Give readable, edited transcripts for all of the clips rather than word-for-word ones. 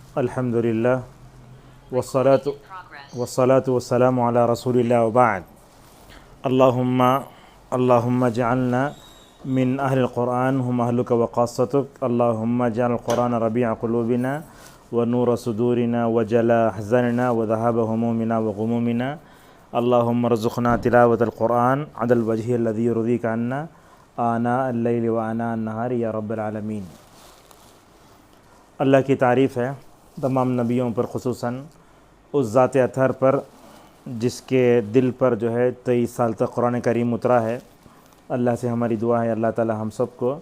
अल्हम्दुलिल्लाह वस्सलातु वस्सलामु अला रसूलिल्लाह व बाद। अल्लाहुम्मा अल्लाहुम्मा जअलना मिन अहलिल कुरान हुम अहलुका व ख़ास्सतुक। अल्लाहुम्मा जअल कुरान रबीअ क़ुलूबिना व नूर सुदूरिना व जला अहज़ानिना व ज़हाब हमूमिना व ग़ुमूमिना। अल्लाहुम्मा रज़ुक़ना तिलावतल कुरान अदल वजहि अल्लज़ी युर्दीका अन्ना आना अल-लैल व आना अन-नहार या रब्बल आलमीन। अल्लाह की तारीफ़ है तमाम नबियों पर, ख़ुसूसन उस ज़ात अतहर पर जिसके दिल पर जो है 23 साल तक कुरान करीम उतरा है। अल्लाह से हमारी दुआ है अल्लाह ताला हम सब को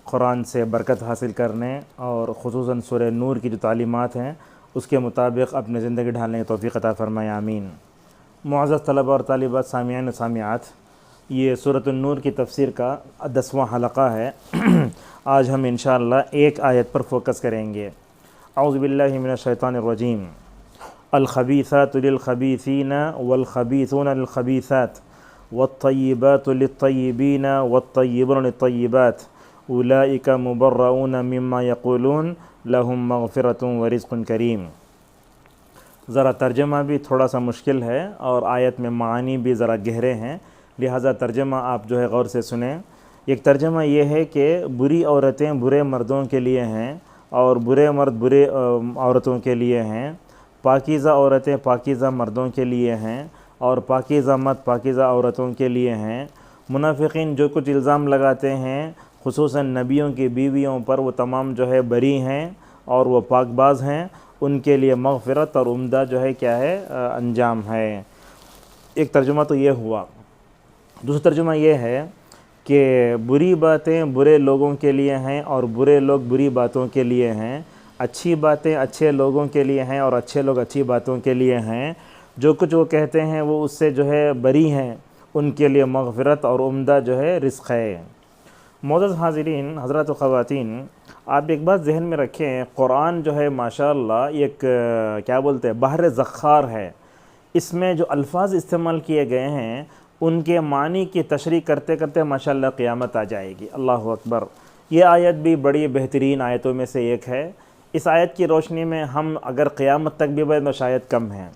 कुरान से बरकत हासिल करने और ख़ुसूसन सूरह नूर की जो तालीमात हैं उसके मुताबिक अपनी ज़िंदगी ढालने की तौफ़ीक़ अता फ़रमाए, आमीन। मुअज़्ज़ज़ तलबा और तालिबात, सामियान व सामियात, ये सूरह नूर की तफ़सीर का 10वां हलक़ा है। आज हम इंशाअल्लाह एक आयत पर फ़ोकस करेंगे। औज़ु बिल्लाहि मिनश शैतानिर रजीम। अल ख़बीसातु लिल ख़बीसीना वल ख़बीसूना लिल ख़बीसात वत्तय्यिबातु लित्तय्यिबीना वत्तय्यिबूना लित्तय्यिबात उलाइका मुबर्रऊना मिम्मा यक़ूलून लहुम मग़फ़िरतुन व रिज़्क़ुन करीम। ज़रा तर्जमा भी थोड़ा सा मुश्किल है और आयत में मानी भी ज़रा गहरे हैं, लिहाजा तर्जमा आप जो है गौर से सुने। एक तर्जमा ये है कि बुरी औरतें बुरे मर्दों के लिए हैं और बुरे मर्द बुरे औरतों के लिए हैं। पाकीज़ा औरतें पाकीज़ा मर्दों के लिए हैं और पाकीज़ा मर्द पाकीज़ा औरतों के लिए हैं। मुनाफिकीन जो कुछ इल्ज़ाम लगाते हैं खुसूसन नबियों की बीवियों पर, वो तमाम जो है बरी हैं और वो पाकबाज हैं। उनके लिए मग़फ़िरत और उम्दा जो है क्या है, अंजाम है। एक तर्जुमा तो ये हुआ। दूसरा तर्जुमा ये है कि बुरी बातें बुरे लोगों के लिए हैं और बुरे लोग बुरी बातों के लिए हैं। अच्छी बातें अच्छे लोगों के लिए हैं और अच्छे लोग अच्छी बातों के लिए हैं। जो कुछ वो कहते हैं वो उससे जो है बरी हैं, उनके लिए मग़फ़िरत और उम्दा जो है रिज़्क़ है। मोअज़्ज़ज़ हाज़िरीन, हज़रात व ख़वातीन, आप एक बात जहन में रखें, कुरान जो है माशाअल्लाह एक क्या बोलते हैं बहर ज़ख़्ख़ार है। इसमें जो अल्फ़ाज़ इस्तेमाल किए गए हैं उनके मानी की तशरीह करते करते माशाअल्लाह क़यामत आ जाएगी। अल्लाहु अकबर। ये आयत भी बड़ी बेहतरीन आयतों में से एक है। इस आयत की रोशनी में हम अगर क़यामत तक भी बढ़े तो शायद कम हैं।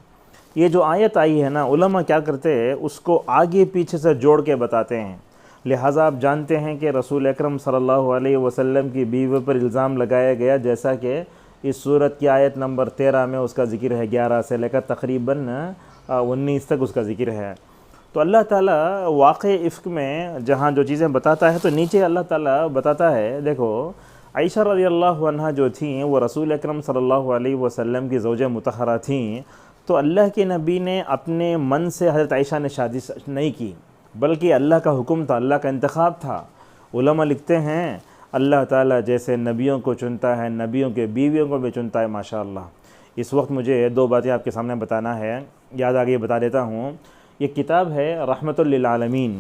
ये जो आयत आई है ना, उलमा क्या करते हैं उसको आगे पीछे से जोड़ के बताते हैं। लिहाजा आप जानते हैं कि रसूल अकरम सल्लल्लाहु अलैहि वसल्लम की बीवी पर इल्ज़ाम लगाया गया, जैसा कि इस सूरत की आयत नंबर 13 में उसका ज़िक्र है, 11 से लेकर तकरीबन 19 तक उसका ज़िक्र है। तो अल्लाह ताला वाक़े इफ़्क में जहाँ जो चीज़ें बताता है तो नीचे अल्लाह ताला बताता है, देखो आयशा रज़ियल्लाहु अन्हा जो थीं वो रसूल अकरम सल्लल्लाहु अलैहि वसल्लम की ज़ौजा मुतहरा थीं। तो अल्लाह के नबी ने अपने मन से हज़रत आयशा ने शादी नहीं की, बल्कि अल्लाह का हुक्म था, अल्लाह का इंतखाब था। उलमा लिखते हैं अल्लाह ताला जैसे नबियों को चुनता है, नबियों के बीवियों को भी चुनता है। माशाअल्लाह। इस वक्त मुझे दो बातें आपके सामने बताना है, याद आ गई बता देता हूँ। ये किताब है रहमतुल लिल आलमीन,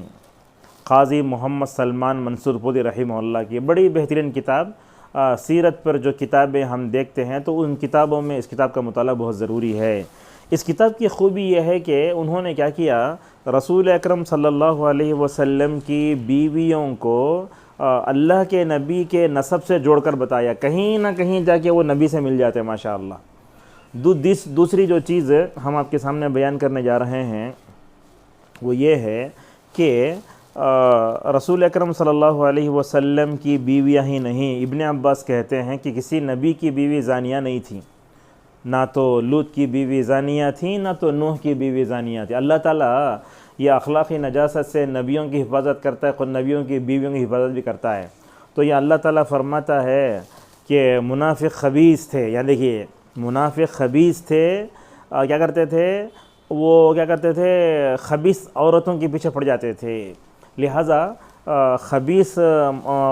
क़ाज़ी मोहम्मद सलमान मंसूरपुरी रहिमहुल्लाह की बड़ी बेहतरीन किताब। सीरत पर जो किताबें हम देखते हैं तो उन किताबों में इस किताब का मुताला बहुत ज़रूरी है। इस किताब की खूबी यह है कि उन्होंने क्या किया, रसूल अकरम सल्लल्लाहु अलैहि वसल्लम की बीवियों को अल्लाह के नबी के नसब से जोड़कर बताया। कहीं ना कहीं जाके वो नबी से मिल जाते हैं माशाअल्लाह। दूसरी जो चीज़ हम आपके सामने बयान करने जा रहे हैं वो ये है कि रसूल अकरम सल्लल्लाहु अलैहि वसल्लम की बीवियाँ ही नहीं, इब्न अब्बास कहते हैं कि किसी नबी की बीवी ज़ानिया नहीं थी। ना तो लूत की बीवी ज़ानिया थी, ना तो नूह की बीवी ज़ानिया थी। अल्लाह ताला ये अखलाक़ी नजासत से नबियों की हिफाजत करता है, खुद नबियों की बीवियों की हिफाजत भी करता है। तो ये अल्लाह ताला फरमाता है कि मुनाफिक ख़बीस थे, यानी देखिए मुनाफिक ख़बीस थे, क्या करते थे वो, क्या करते थे ख़बीस औरतों के पीछे पड़ जाते थे। लिहाजा ख़बीस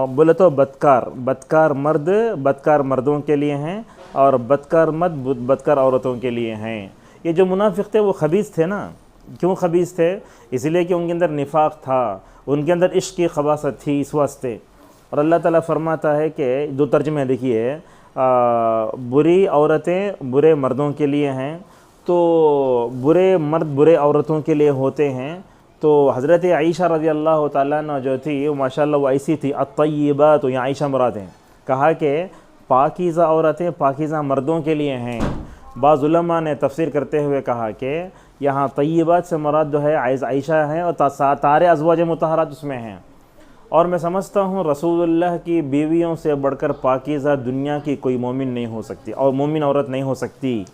बोले तो बदकार मर्द बदकार मर्दों के लिए हैं और बदकार मर्द बदकार औरतों के लिए हैं। ये जो मुनाफिक थे वो ख़बीस थे ना। क्यों ख़बीस थे? इसलिए कि उनके अंदर निफाक था, उनके अंदर इश्क की खबासत थी, इस वास्ते। और अल्लाह ताला फरमाता है कि दो तर्जुमे देखिए, बुरी औरतें बुरे मर्दों के लिए हैं, तो बुरे मर्द बुरे औरतों के लिए होते हैं। तो हज़रत आयशा रज़ियल्लाहु ताला अन्हा जो थी वो माशाअल्लाह वो ऐसी थी, अत्तय्यिबात, तो यहाँ आयशा मुराद हैं। कहा कि पाकीज़ा औरतें पाकीज़ा मर्दों के लिए हैं। बाज़ उलमा ने तफसीर करते हुए कहा कि यहाँ तय्यबात से मुराद जो है आयशा है और तारे अज़वाज मुतहरात उसमें हैं। और मैं समझता हूँ रसूलुल्लाह की बीवियों से बढ़कर पाकीज़ा दुनिया की कोई मोमिन नहीं हो सकती और मोमिन औरत नहीं हो सकती।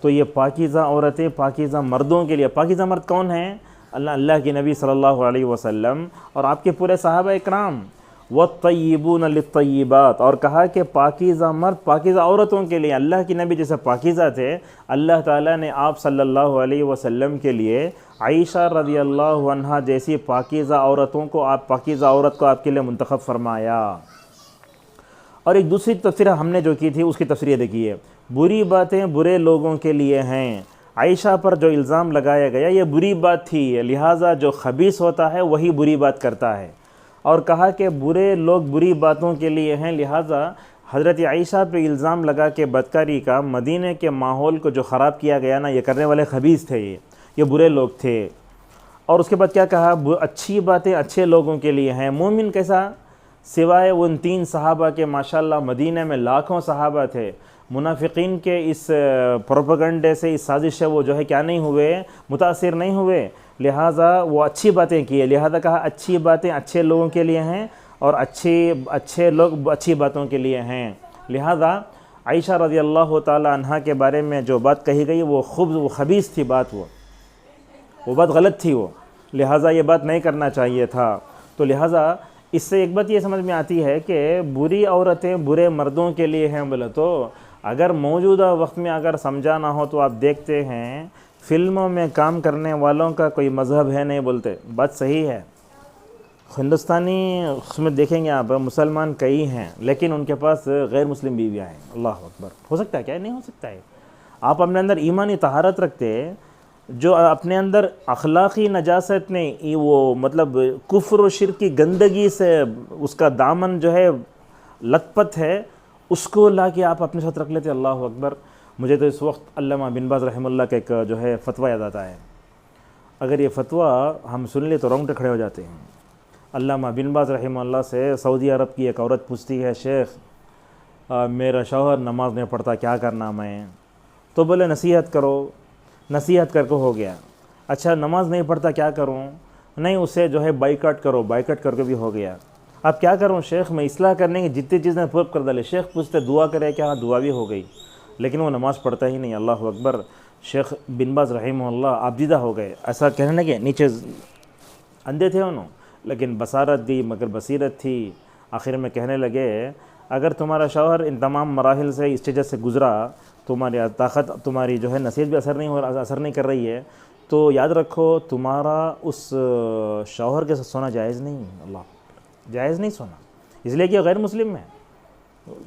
तो ये पाकीज़ा औरतें पाकीज़ा मर्दों के लिए। पाकीज़ा मर्द कौन हैं? अल्लाह के नबी सल्लल्लाहु अलैहि वसल्लम और आपके पूरे सहाबा इकराम। वत्तय्यिबून लित्तय्यिबात, और कहा कि पाकीज़ा मर्द पाकीज़ा औरतों के लिए। अल्लाह के नबी जैसे पाकीज़ा थे, अल्लाह ताला ने आप सल्लल्लाहु अलैहि वसल्लम के लिए आयशा रज़ियल्लाहु अन्हा जैसी पाकीज़ा औरतों को, आप पाकीज़ा औरत को आपके लिए मुंतखब फरमाया। और एक दूसरी तफसीर हमने जो की थी उसकी तफसीर देखिए, बुरी बातें बुरे लोगों के लिए हैं। आयशा पर जो इल्ज़ाम लगाया गया ये बुरी बात थी, लिहाजा जो खबीस होता है वही बुरी बात करता है। और कहा कि बुरे लोग बुरी बातों के लिए हैं, लिहाजा हज़रत आयशा पे इल्ज़ाम लगा के बदकारी का, मदीने के माहौल को जो ख़राब किया गया ना, ये करने वाले खबीस थे, ये बुरे लोग थे। और उसके बाद क्या कहा? अच्छी बातें अच्छे लोगों के लिए हैं। मोमिन कैसा? सिवाय उन 3 सहाबा के, माशाल्लाह मदीने में लाखों सहाबा थे, मुनाफिकीन के इस प्रोपेगेंडे से, इस साजिश से वो जो है क्या नहीं हुए, मुतासिर नहीं हुए, लिहाजा वो अच्छी बातें किए। लिहाजा कहा अच्छी बातें अच्छे लोगों के लिए हैं और अच्छे लोग अच्छी बातों के लिए हैं। लिहाजा आयशा रज़ियल्लाहु ताला अन्हा के बारे में जो बात कही गई वो खबीस थी बात, वो बात गलत थी, वो लिहाजा ये बात नहीं करना चाहिए था। तो लिहाजा इससे एक बात ये समझ में आती है कि बुरी औरतें बुरे मर्दों के लिए हैं। बोले तो अगर मौजूदा वक्त में अगर समझाना हो तो आप देखते हैं फ़िल्मों में काम करने वालों का कोई मज़हब है नहीं बोलते, बात सही है। हिंदुस्तानी उसमें देखेंगे आप, मुसलमान कई हैं लेकिन उनके पास गैर मुस्लिम बीवियाँ हैं। अल्लाह अकबर। हो सकता है क्या? नहीं हो सकता है। आप अपने अंदर ईमानी तहारत रखते, जो अपने अंदर अखलाक़ी नजासत नहीं, वो मतलब कुफ्र और शिर्क की गंदगी से उसका दामन जो है लथपथ है, उसको ला के आप अपने साथ रख लेते। अल्लाह अकबर। मुझे तो इस वक्त अल्लामा बिन बाज़ रहमतुल्लाह का एक जो है फ़तवा याद आता है। अगर ये फ़तवा हम सुन ले तो रोंगटे खड़े हो जाते हैं। अल्लामा बिन बाज़ रहमतुल्लाह से सऊदी अरब की एक औरत पूछती है, शेख मेरा शौहर नमाज नहीं पढ़ता, क्या करना मैं? तो बोले नसीहत करो। नसीहत करके हो गया। अच्छा नमाज नहीं पढ़ता, क्या करूं? नहीं, उसे जो है बाइकआउट करो। बाइकआउट करके भी हो गया। अब क्या करूं शेख? मैं इस्लाह करने की जितनी चीज़ें पूरी कर डाले। शेख पूछते दुआ करे क्या? हाँ दुआ भी हो गई, लेकिन वो नमाज़ पढ़ता ही नहीं। अल्लाह अकबर। शेख बिन बाज़ रहमतुल्लाह आबदीदा हो गए। ऐसा कहने लगे, नीचे अंधे थे उन्होंने, लेकिन बसारत दी मगर बसीरत थी। आखिर में कहने लगे अगर तुम्हारा शौहर इन तमाम मराहिल से स्टेज से गुज़रा, तुम्हारी ताकत तुम्हारी जो है नसीहत भी असर नहीं कर रही है, तो याद रखो तुम्हारा उस शौहर के साथ सोना जायज़ नहीं है। अल्लाह, जायज़ नहीं सोना, इसलिए कि गैर मुस्लिम है,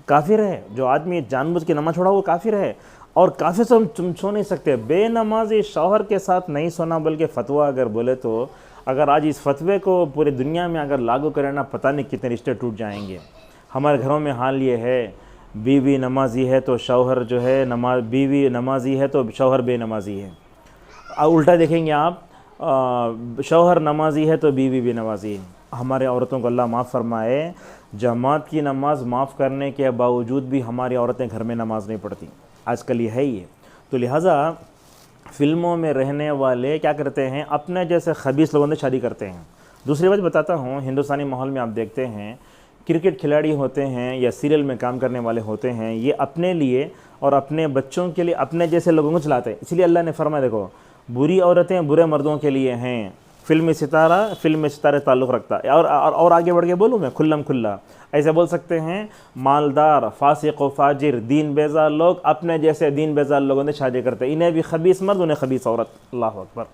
काफिर है। जो आदमी जानबूझ के नमाज छोड़ा वो काफिर है। और काफिर से तुम सो नहीं सकते। बेनमाजी शौहर के साथ नहीं सोना बल्कि फ़तवा अगर बोले तो, अगर आज इस फतवे को पूरी दुनिया में अगर लागू करें ना, पता नहीं कितने रिश्ते टूट जाएंगे। हमारे घरों में हाल ये है, बीवी नमाजी है तो शौहर जो है बीवी नमाजी है तो शौहर बेनमाजी है। उल्टा देखेंगे आप, शौहर नमाजी है तो बीवी भी नमाजी है। हमारे औरतों को अल्लाह माफ़ फरमाए, जमात की नमाज माफ़ करने के बावजूद भी हमारी औरतें घर में नमाज नहीं पढ़ती। आजकल ये है ही है। तो लिहाजा फ़िल्मों में रहने वाले क्या करते हैं, अपने जैसे खबीस लोगों से शादी करते हैं। दूसरी बात बताता हूँ, हिंदुस्तानी माहौल में आप देखते हैं क्रिकेट खिलाड़ी होते हैं या सीरियल में काम करने वाले होते हैं, ये अपने लिए और अपने बच्चों के लिए अपने जैसे लोगों को चलाते हैं। इसलिए अल्लाह ने फरमाया, देखो बुरी औरतें बुरे मर्दों के लिए हैं। फिल्म में सितारे ताल्लुक़ रखता है। और आगे बढ़ के बोलूँ मैं खुल्ला ऐसे बोल सकते हैं, मालदार फासिक व फाजिर दीन बेजार लोग अपने जैसे दीन बेजार लोगों से शादी करते हैं। इन्हें भी खबीस मर्द, उन्हें खबीस औरत। अल्लाह अकबर।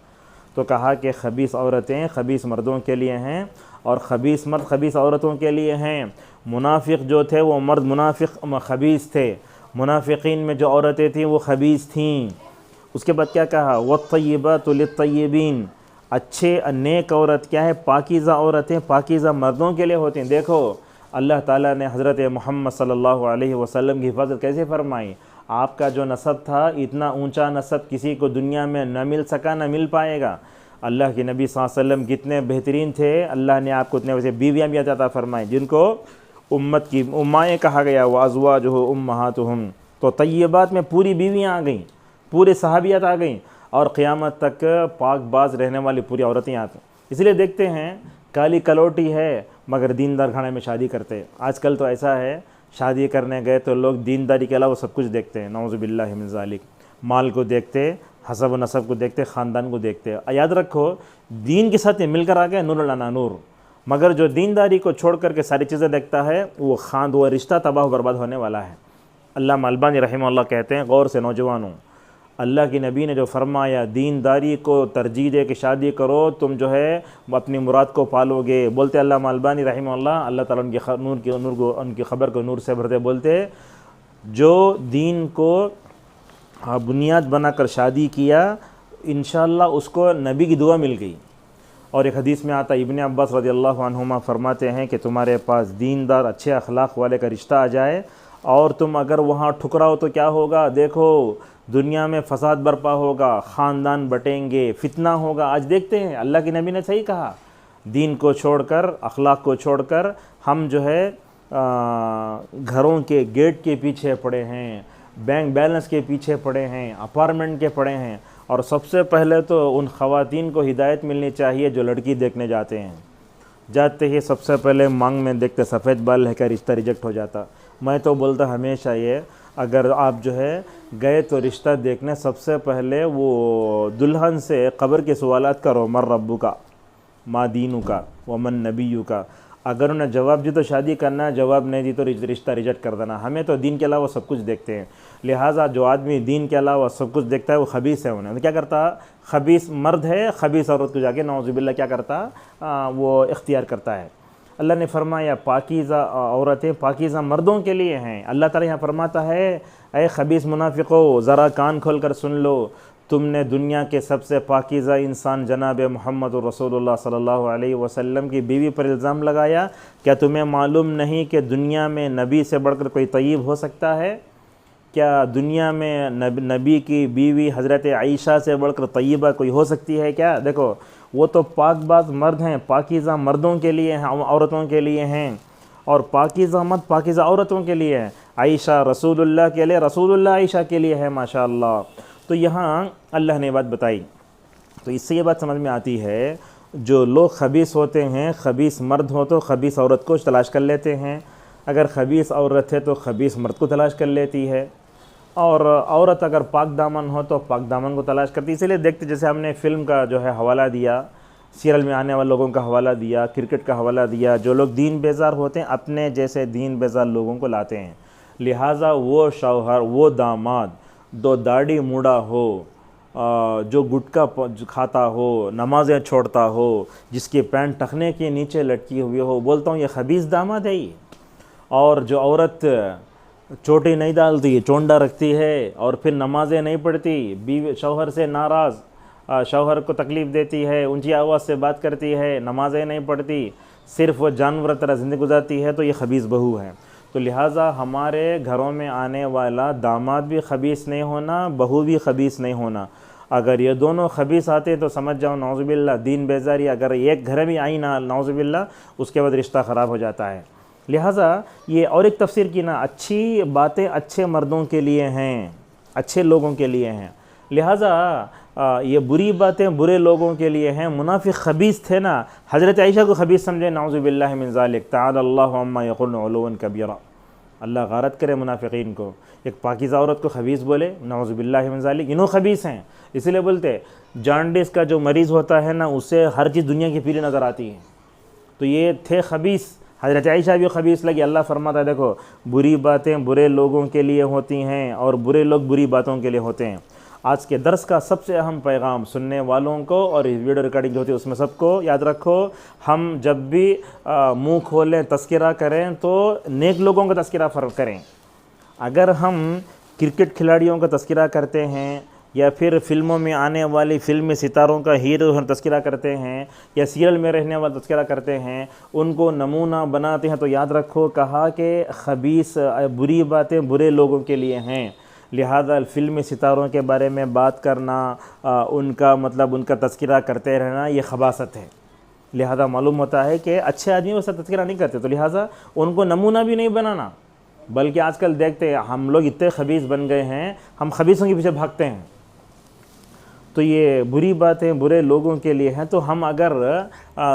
तो कहा कि खबीस औरतें खबीस मर्दों के लिए हैं और खबीस मर्द खबीस औरतों के लिए हैं। मुनाफिक जो थे वो मर्द मुनाफिक खबीस थे, मुनाफिकीन में जो औरतें थीं वो खबीस थीं। उसके बाद क्या कहा, वत्तय्यबातु लित्तय्यबीन, अच्छे नेक औरत क्या है, पाकीज़ा औरतें पाकीज़ा मर्दों के लिए होती हैं। देखो अल्लाह ताला ने हज़रत मोहम्मद सल्लल्लाहु अलैहि वसल्लम की हिफाजत कैसे फरमाई। आपका जो नसब था, इतना ऊंचा नसब किसी को दुनिया में न मिल सका न मिल पाएगा। अल्लाह के नबी सल्लल्लाहु अलैहि वसल्लम कितने बेहतरीन थे, अल्लाह ने आपको इतने वैसे बीवियाँ भी अता फरमाई जिनको उम्मत की उम्माएँ कहा गया, व अज़वाजुहु उम्महातुहुम, तो तय्यबात में पूरी बीवियाँ आ गईं, पूरे सहाबियात आ गईं, और क़यामत तक पाकबाज रहने वाली पूरी औरतें आती। इसलिए देखते हैं काली कलौटी है मगर दीनदार घराने में शादी करते हैं। आजकल तो ऐसा है, शादी करने गए तो लोग दीनदारी के अलावा सब कुछ देखते हैं, नऊज़ु बिल्लाहि मिन ज़ालिक। माल को देखते, हसब व नसब को देखते, ख़ानदान को देखते। याद रखो, दीन के साथ ये मिलकर आ गए, नूर अला नूर। मगर जो दीनदारी को छोड़ करके सारी चीज़ें देखता है, वो रिश्ता तबाह बर्बाद होने वाला है। अल्लामा अलबानी रहमहुल्लाह कहते हैं, गौर से नौजवानों, अल्लाह के नबी ने जो फरमाया दीनदारी को तरजीह दे के शादी करो, तुम जो है अपनी मुराद को पालोगे। बोलते अल्लामा अलबानी रहमहुल्लाह, अल्लाह ताला उनकी ख़बर को नूर से भरते, बोलते जो दीन को बुनियाद बनाकर शादी किया, इंशाअल्लाह उसको नबी की दुआ मिल गई। और एक हदीस में आता, इब्ने अब्बास रज़ियल्लाहु अन्हुमा फरमाते हैं कि तुम्हारे पास दीनदार अच्छे अखलाक वाले का रिश्ता आ जाए और तुम अगर वहाँ ठुकराओ तो क्या होगा, देखो दुनिया में फसाद बर्पा होगा, ख़ानदान बटेंगे, फितना होगा। आज देखते हैं, अल्लाह के नबी ने सही कहा, दीन को छोड़कर, अखलाक को छोड़कर हम जो है घरों के गेट के पीछे पड़े हैं, बैंक बैलेंस के पीछे पड़े हैं, अपार्टमेंट के पड़े हैं। और सबसे पहले तो उन ख़वातीन को हिदायत मिलनी चाहिए जो लड़की देखने जाते हैं। जाते ही सबसे पहले मांग में देखते सफ़ेद बाल है क्या, रिश्ता रिजेक्ट हो जाता। मैं तो बोलता हमेशा ये, अगर आप जो है गए तो रिश्ता देखने, सबसे पहले वो दुल्हन से कब्र के सवालात करो, मर रब्बु का, मा दीनु का, व मन नबीयु का। अगर उन्हें जवाब दी तो शादी करना, जवाब नहीं दी तो रिश्ता रिजेक्ट कर देना। हमें तो दीन के अलावा सब कुछ देखते हैं, लिहाजा जो आदमी दीन के अलावा सब कुछ देखता है वो खबीस है। उन्हें तो क्या करता, खबीस मर्द है, खबीस औरत को जाके नौज़ुबिल्लाह क्या करता, वो इख्तियार करता है। अल्लाह ने फरमाया पाकीज़ा औरतें पाकीज़ा मर्दों के लिए हैं। अल्लाह ताला यहाँ फरमाता है, ऐ खबीस मुनाफिको, ज़रा कान खोल कर सुन लो, तुमने दुनिया के सबसे पाकीज़ा इंसान जनाब मोहम्मद रसूलुल्लाह सल्लल्लाहु अलैहि वसल्लम की बीवी पर इल्ज़ाम लगाया। क्या तुम्हें मालूम नहीं कि दुनिया में नबी से बढ़कर कोई तय्यब हो सकता है? क्या दुनिया में नबी की बीवी हज़रत आयशा से बढ़कर तय्यबा कोई हो सकती है क्या? देखो, वो तो पाकबाज मर्द हैं, पाकीज़ा मर्दों के लिए हैं, औरतों के लिए हैं, और पाकीज़ा मर्द पाकीज़ा औरतों के लिए हैं। आयशा रसूलुल्लाह के लिए, रसूलुल्लाह आयशा के लिए है, माशाअल्लाह। तो यहाँ अल्लाह ने बात बताई, तो इससे ये बात समझ में आती है, जो लोग खबीस होते हैं, खबीस मर्द हो तो खबीस औरत को तलाश कर लेते हैं, अगर खबीस औरत है तो खबीस मर्द को तलाश कर लेती है, और औरत अगर पाक दामन हो तो पाक दामन को तलाश करती है। इसीलिए देखते, जैसे हमने फ़िल्म का जो है हवाला दिया, सीरियल में आने वाले लोगों का हवाला दिया, क्रिकेट का हवाला दिया, जो लोग दीन बेजार होते हैं अपने जैसे दीन बेजार लोगों को लाते हैं। लिहाजा वो शौहर, वो दामाद दो दाढ़ी मूड़ा हो, जो गुटखा खाता हो, नमाज़ें छोड़ता हो, जिसकी पैंट टखने के नीचे लटकी हुई हो, बोलता हूँ ये खबीस दामाद है ये। और जो औरत चोटी नहीं डालती, चोंडा रखती है और फिर नमाज़ें नहीं पढ़ती, बीवी शौहर से नाराज़, शौहर को तकलीफ़ देती है, ऊंची आवाज़ से बात करती है, नमाज़ें नहीं पढ़ती, सिर्फ वो जानवर तरह ज़िंदगी गुजारती है, तो ये खबीस बहू है। तो लिहाजा हमारे घरों में आने वाला दामाद भी खबीस नहीं होना, बहू भी खबीस नहीं होना। अगर ये दोनों खबीस आते तो समझ जाओ नौज़ुबिल्लाह दीन बेजारी अगर एक घर में आई ना, नौज़ुबिल्लाह, उसके बाद रिश्ता ख़राब हो जाता है। लिहाजा ये और एक तफसीर की ना, अच्छी बातें अच्छे मर्दों के लिए हैं, अच्छे लोगों के लिए हैं, लिहाजा ये बुरी बातें बुरे लोगों के लिए हैं। मुनाफिक खबीस थे ना, हज़रत आयशा को खबीस समझे, नाउज़ुबिल्लाहि मिन ज़ालिक, तआला अल्लाहु अम्मा यक़ूलून उलूवन कबीरा। अल्लाह गारत करे मुनाफिकीन को। एक पाकीज़ा औरत को खबीस बोले, नाउज़ुबिल्लाहि मिन ज़ालिक, इन्हों खबीस हैं। इसीलिए बोलते जांडिस का जो मरीज़ होता है ना, उससे हर चीज़ दुनिया की पीली नज़र आती है। तो ये थे खबीस, हज़रत आयशा भी खबीस लगी। अल्लाह फरमाता है, देखो बुरी बातें बुरे लोगों के लिए होती हैं और बुरे लोग बुरी बातों के लिए होते हैं। आज के दर्स का सबसे अहम पैगाम सुनने वालों को और इस वीडियो रिकॉर्डिंग जो होती है उसमें सबको याद रखो, हम जब भी मुंह खोलें, तस्करा करें तो नेक लोगों का तस्करा करें। अगर हम क्रिकेट खिलाड़ियों का तस्करा करते हैं या फिर फिल्मों में आने वाली फिल्मी सितारों का हीरो तस्करा करते हैं या सीरियल में रहने वाला तस्करा करते हैं, उनको नमूना बनाते हैं, तो याद रखो कहा कि खबीस बुरी बातें बुरे लोगों के लिए हैं। लिहाजा फिल्मी सितारों के बारे में बात करना, उनका मतलब उनका तस्करा करते रहना, ये खबासत है। लिहाजा मालूम होता है कि अच्छे आदमी वैसा तज़किरा नहीं करते, तो लिहाजा उनको नमूना भी नहीं बनाना। बल्कि आजकल देखते हैं हम लोग इतने खबीस बन गए हैं, हम खबीसों के पीछे भागते हैं। तो ये बुरी बातें बुरे लोगों के लिए हैं। तो हम अगर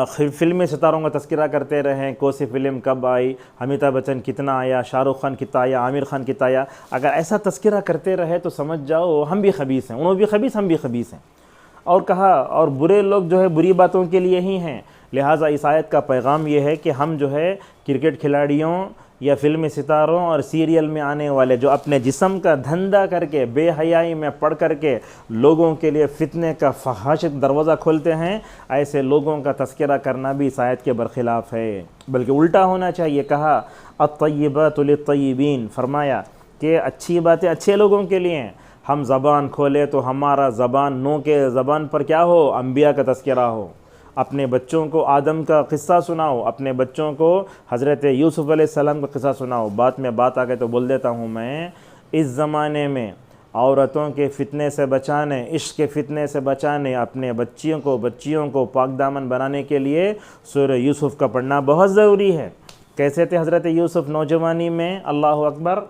फिल्मी सितारों का तज़किरा करते रहें, कौन सी फ़िल्म कब आई, अमिताभ बच्चन कितना आया, शाहरुख़ खान कितना आया, आमिर खान कितना आया, अगर ऐसा तज़किरा करते रहे तो समझ जाओ हम भी खबीस हैं, उन्होंने भी खबीस, हम भी खबीस हैं। और कहा और बुरे लोग जो है बुरी बातों के लिए ही हैं। लिहाजा इस आयत का पैगाम ये है कि हम जो है क्रिकेट खिलाड़ियों या फिल्मी सितारों और सीरियल में आने वाले जो अपने जिस्म का धंधा करके बेहयाई में पढ़ करके लोगों के लिए फितने का फहाश दरवाज़ा खोलते हैं, ऐसे लोगों का तज़किरा करना भी इस आयत के बरखिलाफ़ है, बल्कि उल्टा होना चाहिए। कहा अत्तय्यबातु लित्तय्यबीन, फरमाया कि अच्छी बातें अच्छे लोगों के लिए हैं। हम ज़बान खोले तो हमारा ज़बान नो के ज़बान पर क्या हो, अम्बिया का तज़किरा हो। अपने बच्चों को आदम का क़िस्सा सुनाओ, अपने बच्चों को हज़रत यूसुफ़ अलैहिस्सलाम का क़िस्सा सुनाओ। बात में बात आ गई तो बोल देता हूँ मैं, इस ज़माने में औरतों के फितने से बचाने, इश्क़ के फितने से बचाने, अपने बच्चियों को पाक दामन बनाने के लिए सूरह यूसुफ़ का पढ़ना बहुत ज़रूरी है। कैसे थे हज़रत यूसुफ़ नौजवानी में, अल्लाह अकबर,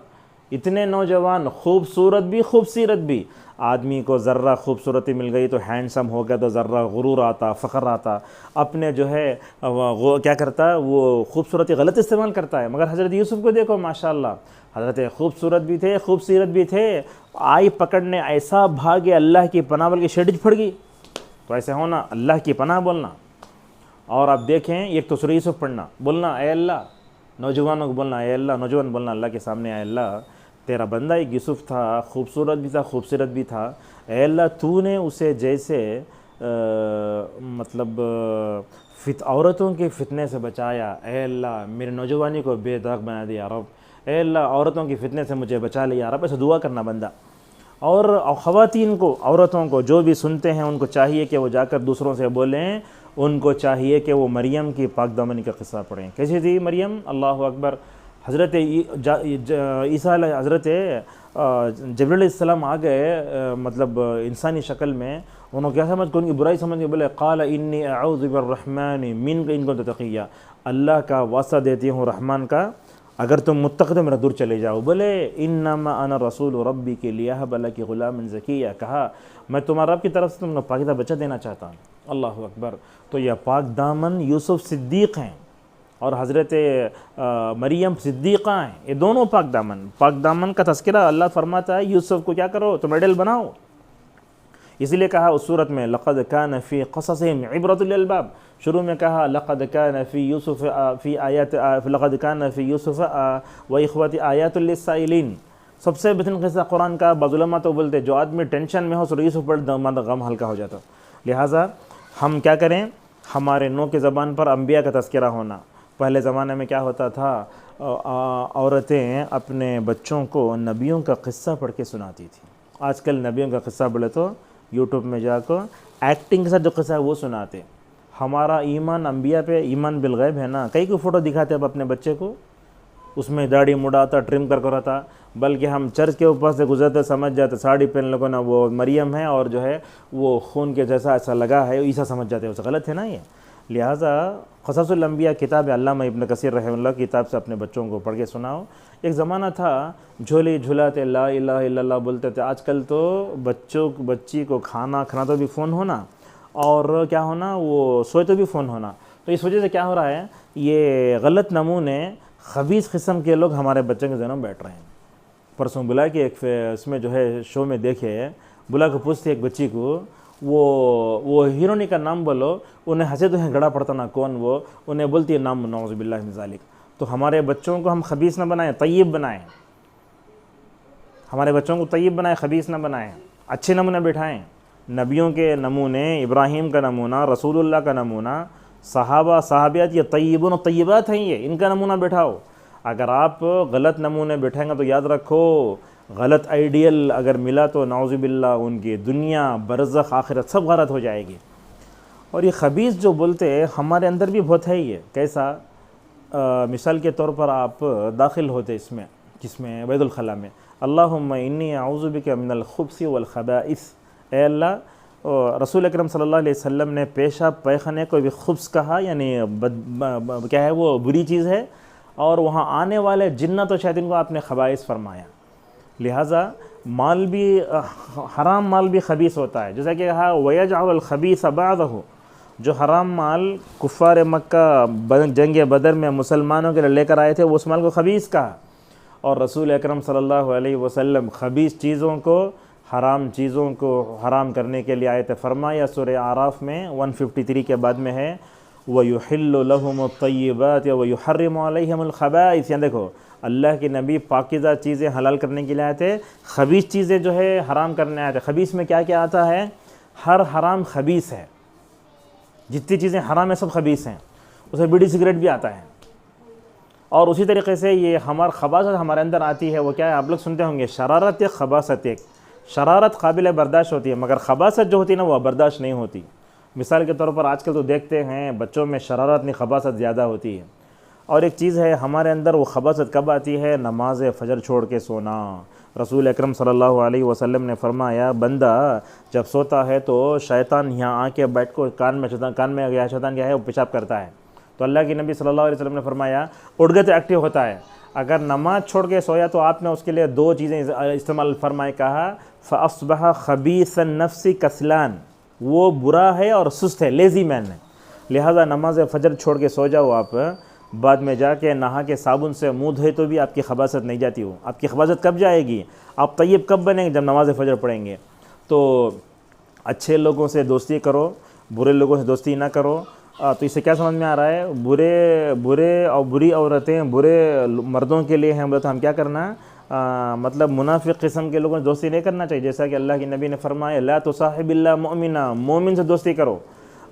इतने नौजवान, खूबसूरत भी खूबसीरत भी। आदमी को ज़र्रा खूबसूरती मिल गई तो हैंडसम हो गया तो ज़र्रा गुरूर आता, फ़ख्र आता, अपने जो है वो क्या करता, वो खूबसूरती गलत इस्तेमाल करता है। मगर हज़रत यूसुफ़ को देखो माशाअल्लाह, हज़रत खूबसूरत भी थे, खूबसीरत भी थे, आई पकड़ने ऐसा भागे, अल्लाह की पनाह, बल्कि शेडिज फट गई। तो ऐसे होना, अल्लाह की पनाह बोलना। और आप देखें, एक तो सूरह यूसुफ़ पढ़ना, बोलना ए अल्लाह, नौजवानों को बोलना ए अल्लाह, नौजवान बोलना अल्लाह के सामने, ए अल्लाह तेरा बंदा एक यूसुफ़ था, खूबसूरत भी था, खूबसूरत भी था, ए अल्लाह तूने उसे जैसे मतलब औरतों के फितने से बचाया, ए अल्लाह मेरे नौजवानी को बेदाग बना दिया रब, ए अल्लाह औरतों के फितने से मुझे बचा लिया रब। ऐसा दुआ करना बंदा। और ख़वातीन को, औरतों को जो भी सुनते हैं उनको चाहिए कि वो जाकर दूसरों से बोलें, उनको चाहिए कि वो मरियम की पाकदामनी का क़िस्सा पढ़ें। कैसी थी मरियम, अल्लाह अकबर। हज़रत ईसा हज़रत जबरील अलैहिस्सलाम आ गए, मतलब इंसानी शक्ल में। उन्होंने क्या समझ को, उनकी बुराई समझ के बोले क़ाल इन्नी अऊज़ु बिर्रहमानि मिनका इन कुन्ता तक़िय्या, अल्लाह का वास्ता देती हूँ रहमान का, अगर तुम मुत्तक़ी तो मेरा दूर चले जाओ। बोले इन्नमा अना रसूल रब्बी के लियहब लकी ग़ुलामन ज़किय्या, कहा मैं तुम्हारा रब की तरफ से तुमको पाकीज़ा बच्चा देना चाहता हूँ। अल्लाह अकबर। तो यह पाक दामन यूसुफ़ सिद्दीक़ हैं और हज़रत मरियम सिद्दीक़ा हैं, ये दोनों पाक दामन का तज़किरा अल्लाह फरमाता है यूसुफ़ को क्या करो, तो मॉडल बनाओ। इसीलिए कहा उस सूरत में लक़द कान फ़ी क़ससिहिम इब्रतुल लिल अलबाब, शुरू में कहा लक़द कान फ़ी यूसुफ़ व इख़्वती आयातुल लिस्साइलीन। सबसे बेहतरीन क़िस्सा कुरान का। बाज़ उलमा तो बोलते जो आदमी टेंशन में हो सूरह यूसुफ़ पढ़ गम हल्का हो जाता। लिहाजा हम क्या करें, हमारे नो की ज़बान पर अम्बिया का तज़किरा होना। पहले ज़माने में क्या होता था, औरतें अपने बच्चों को नबियों का क़िस्सा पढ़ के सुनाती थी। आजकल नबियों का क़िस्सा बोले तो यूट्यूब में जाकर एक्टिंग के साथ जो क़िस्सा है वो सुनाते। हमारा ईमान अम्बिया पे, ईमान बिलगैब है ना। कई को फ़ोटो दिखाते अब अपने बच्चे को, उसमें दाढ़ी मुड़ाता, ट्रिम कर रहता, बल्कि हम चर्च के ऊपर से गुजरते समझ जाते साड़ी पहन लोगों ना वो मरियम है और जो है वो खून के जैसा ऐसा लगा है, ईसा समझ जाते हैं। उससे गलत है ना ये। लिहाजा क़ससुल अंबिया किताब अल्लामा इब्न कसीर रहमतुल्लाह की किताब से अपने बच्चों को पढ़ के सुनाओ। एक ज़माना था झोली झुलाते ला इलाहा इल्लल्लाह बोलते थे। आजकल तो बच्ची को खाना तो भी फ़ोन होना, और क्या होना, वो सोए तो भी फ़ोन होना। तो इस वजह से क्या हो रहा है, ये गलत नमूने खबीस किस्म के लोग हमारे बच्चों के ज़हनों में बैठ रहे हैं। परसों बुला के एक इसमें जो है शो में देखे, बुला के पूछते एक बच्ची को, वो हीरोनी का नाम बोलो, उन्हें हंसे तो हैं गड़ा पड़ता ना कौन वो, उन्हें बोलती है नाम नऊज़ु बिल्लाहि मिन ज़ालिक। तो हमारे बच्चों को हम खबीस न बनाएं, तय्यब बनाएं। हमारे बच्चों को तय्यब बनाएं, खबीस न बनाएं। अच्छे नमूने बिठाएं, नबियों के नमूने, इब्राहीम का नमूना, रसूलुल्लाह का नमूना, सहाबा सहाबियात, ये तय्यबुन और तय्यबात हैं, ये इनका नमूना बिठाओ। अगर आप गलत नमूने बिठाएंगे तो याद रखो, गलत आइडियल अगर मिला तो नाउज़ुबिल्लाह उनकी दुनिया बरज़ख आखिरत सब गलत हो जाएगी। और ये खबीस जो बोलते हैं हमारे अंदर भी बहुत है ये। कैसा, मिसाल के तौर पर आप दाखिल होते इसमें, किसमें, बैतुल खला में, अल्लाहुम्मा इन्नी अऊज़ु बिका मिनल खुब्सी वल खबाइस, ए अल्लाह रसूल अकरम सल्लल्लाहु अलैहि वसल्लम ने पेशाब पैखाने को भी खुब्स कहा, यानी क्या है वो बुरी चीज़ है, और वहाँ आने वाले जिन्नत और शैतान को आपने खबाइस फरमाया। लिहाजा माल भी हराम माल भी खबीस होता है, जैसा कि कहा वयजअल खबीस बअदहु, जो हराम माल कुफ़ार मक्का जंग बदर में मुसलमानों के लिए लेकर आए थे वो उस माल को खबीस कहा। और रसूल अकरम सल्लल्लाहु अलैहि वसल्लम खबीस चीज़ों को, हराम चीज़ों को हराम करने के लिए आए थे। फरमाया सूरह आराफ में 153 के बाद में है वयुहिल्लु लहुमुत तय्यिबात व युहर्रिमु अलैहिमुल खबाइस। यहाँ देखो अल्लाह के नबी पाकीज़ा चीज़ें हलाल करने के लिए आए थे, खबीस चीज़ें जो है हराम करने आए थे। खबीस में क्या क्या आता है? हर हराम खबीस है, जितनी चीज़ें हराम है सब खबीस हैं, उसमें बीड़ी सिगरेट भी आता है। और उसी तरीके से ये खबासत हमारे अंदर आती है, वो क्या है आप लोग सुनते होंगे, शरारत या खबासत। एक शरारत काबिल बर्दाश्त होती है, मगर खबासत जो होती है ना वो बर्दाश्त नहीं होती। मिसाल के तौर पर आजकल तो देखते हैं बच्चों में शरारत नहीं खबासत ज़्यादा होती है। और एक चीज़ है हमारे अंदर, वो खबासत कब आती है? नमाज फ़जर छोड़ के सोना। रसूल अकरम सल्लल्लाहु अलैहि वसल्लम ने फरमाया बंदा जब सोता है तो शैतान यहाँ आके बैठ को कान में गया, शैतान क्या है वो पेशाब करता है। तो अल्लाह के नबी सल्लल्लाहु अलैहि वसल्लम ने फरमाया उठ गए तो एक्टिव होता है। अगर नमाज छोड़ के सोया तो आपने उसके लिए दो चीज़ें इस्तेमाल फरमाए, कहा फ़अस्बह खबीसन नफ्सी कसलान, वो बुरा है और सुस्त है, लेज़ी मैन है। लिहाजा नमाज फ़जर छोड़ के सो जाओ आप, बाद में जाके नहा के साबुन से मुँह धोए तो भी आपकी खबासत नहीं जाती हो। आपकी खबासत कब जाएगी? आप तय्यब कब बनेंगे? जब नमाज फ़जर पढ़ेंगे। तो अच्छे लोगों से दोस्ती करो, बुरे लोगों से दोस्ती ना करो। तो इससे क्या समझ में आ रहा है? बुरे और बुरी औरतें बुरे मर्दों के लिए हैं, तो हम क्या करना, मतलब मुनाफिक किस्म के लोगों से दोस्ती नहीं करना चाहिए। जैसा कि अल्लाह के नबी ने फरमाया ला तुसाहिबिल्ला मुमिना, मोमिन से दोस्ती करो।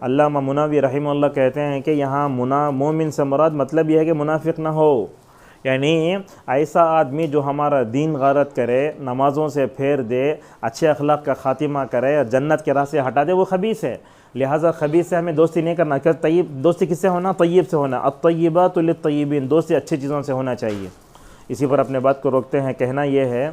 अल्लामा मुनावी रहमहुल्लाह कहते हैं कि यहाँ मोमिन से मुराद मतलब यह है कि मुनाफिक ना हो, यानी ऐसा आदमी जो हमारा दीन गारत करे, नमाज़ों से फेर दे, अच्छे अखलाक का ख़ातिमा करे और जन्नत के रास्ते हटा दे, वो खबीस है। लिहाजा खबीस से हमें दोस्ती नहीं करना। क्या तय्यब दोस्ती किससे होना? तय्यब से होना। अत्तय्यबातु लित्तय्यबीन, दोस्ती अच्छी चीज़ों से होना चाहिए। इसी पर अपने बात को रोकते हैं। कहना यह है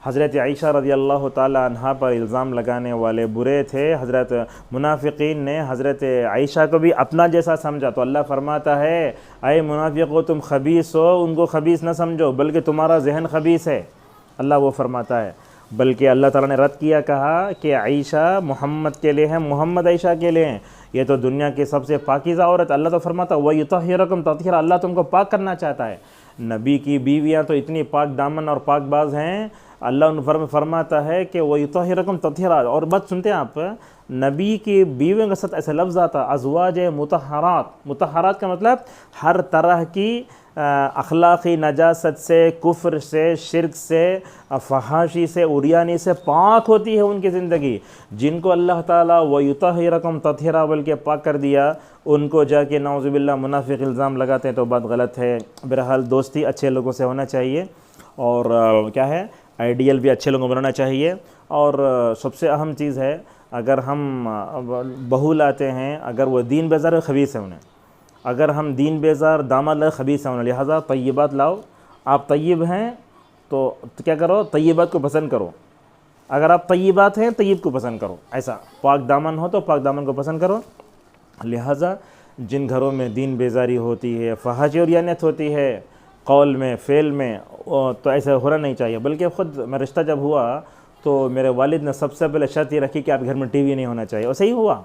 हज़रत आयशा रज़ियल्लाहु ताला अन्हा पर इल्ज़ाम लगाने वाले बुरे थे। हज़रत मुनाफिकीन ने हज़रत आयशा को भी अपना जैसा समझा। तो अल्लाह फरमाता है अय मुनाफिको तुम खबीस हो, उनको खबीस न समझो, बल्कि तुम्हारा जहन खबीस है। अल्लाह वो फरमाता है। बल्कि अल्लाह ताला ने रद्द किया, कहा कि आयशा मोहम्मद के लिए है, मोहम्मद आयशा के लिए हैं। ये तो दुनिया की सबसे पाकीज़ा औरत। अल्लाह तो फरमाता वह युतहिरुकुम तत्हीरा, अल्लाह तुमको पाक करना चाहता है। नबी की बीवियाँ तो इतनी पाक दामन और पाकबाज हैं, अल्लाह उन फरमाता है कि वह युतहिरुकुम तत्हीरा। और बात सुनते हैं आप, नबी की बीवियों के साथ ऐसा लफ्ज़ आता अज़वाज मुतहरात। मुतहरात का मतलब हर तरह की अखलाक़ी नजासत से, कुफ्र से, शिरक से, फहाशी से, उरियानी से पाक होती है उनकी ज़िंदगी। जिनको अल्लाह ताला व युतहिरुकुम तत्हीरा बोल के पाक कर दिया, उनको जाके नाउज़ुबिल्लाह मुनाफिक इल्ज़ाम लगाते हैं, तो बात गलत है। बहरहाल दोस्ती अच्छे लोगों से होना चाहिए, और क्या है आइडियल भी अच्छे लोगों को बनाना चाहिए। और सबसे अहम चीज़ है, अगर हम बहू लाते हैं, अगर वो दीन बेजार खबीस है उन्हें, अगर हम दीन बेजार दामाद लाए खबीस है उन्हें, लिहाजा तय्यबात लाओ। आप तय्यब हैं तो क्या करो, तय्यबात को पसंद करो। अगर आप तय्यबात हैं तय्यब को पसंद करो। ऐसा पाक दामन हो तो पाक दामन को पसंद करो। लिहाजा जिन घरों में दीन बेजारी होती है, फहाशी और यानियत होती है, कौल में फ़ेल में, तो ऐसा होना नहीं चाहिए। बल्कि ख़ुद मैं रिश्ता जब हुआ तो मेरे वालिद ने सबसे पहले शर्त ये रखी कि आपके घर में टीवी नहीं होना चाहिए, और सही हुआ।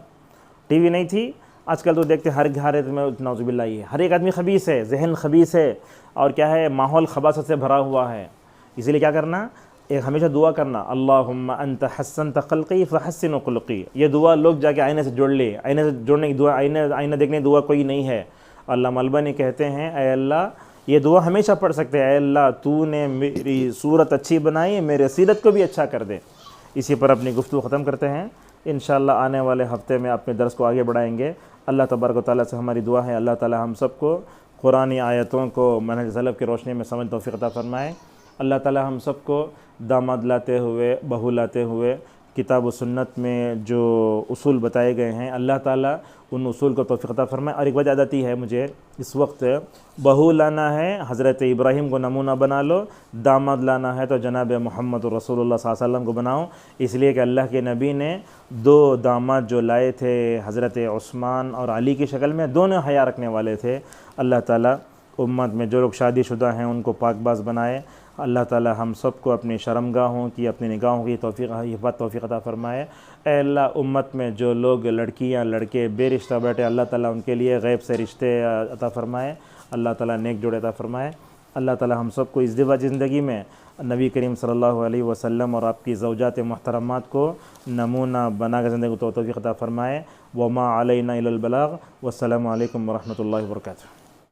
टीवी नहीं थी। आजकल तो देखते हर घर में नाउज़ुबिल्लाह ही हर एक आदमी खबीस है, जहन खबीस है, और क्या है माहौल खबासत से भरा हुआ है। इसीलिए क्या करना, एक हमेशा दुआ करना, अल्लाहुम्मा अंत हस्सनत खल्क़ी फ़हस्सिन खुल्क़ी। ये दुआ लोग जाके आईने से जोड़ ले, आईने से जोड़ने की दुआ, आईना देखने की दुआ कोई नहीं है। अल्लामा अलबानी कहते हैं ऐ अल्लाह, ये दुआ हमेशा पढ़ सकते हैं, ऐ अल्लाह तूने मेरी सूरत अच्छी बनाई, मेरे सीरत को भी अच्छा कर दे। इसी पर अपनी गुफ्तगू ख़त्म करते हैं। इंशाअल्लाह आने वाले हफ्ते में अपने दर्स को आगे बढ़ाएंगे। अल्लाह तबारक व तआला से हमारी दुआ है, अल्लाह ताला हम सबको कुरानी आयतों को मनहज सलफ़ की रोशनी में समझ तौफ़ीक़ अता फ़रमाए। अल्लाह ताला हम सबको दामाद लाते हुए, बहू लाते हुए किताब व सुन्नत में जो उसूल बताए गए हैं, अल्लाह ताला उन उसूल को तौफ़ीक़ अता फ़रमाए। और एक वजह आती है मुझे इस वक्त, बहू लाना है हज़रत इब्राहीम को नमूना बना लो, दामाद लाना है तो जनाब मोहम्मद रसूलुल्लाह सल्लल्लाहु अलैहि वसल्लम को बनाओ। इसलिए कि अल्लाह के नबी ने 2 दामाद जो लाए थे हज़रत उस्मान और अली की शक्ल में, दोनों हया रखने वाले थे। अल्लाह ताला उम्मत में जो लोग शादीशुदा हैं उनको पाकबाज बनाए। अल्लाह ताला हम सबको अपनी शर्मगाहों की, अपनी निगाहों की तौफ़ीक़ अता फ़रमाए। ऐ अल्लाह, उम्मत में जो लोग लड़कियां लड़के बेरिश्ता बैठे, अल्लाह ताला उनके लिए गैब से रिश्ते अता फ़रमाए। अल्लाह ताला नेक जोड़े अता फ़रमाए। अल्लाह ताला हम सबको इस ज़िंदगी में नबी करीम सल्लल्लाहु अलैहि वसल्लम और आपकी ज़ौजात मुहतरमात को नमूना बना कर ज़िंदगी को तौफ़ीक़ अता फ़रमाए। वमा अलैना इल्लल बलाग। वस्सलामु अलैकुम व रहमतुल्लाहि व बरकातुहू।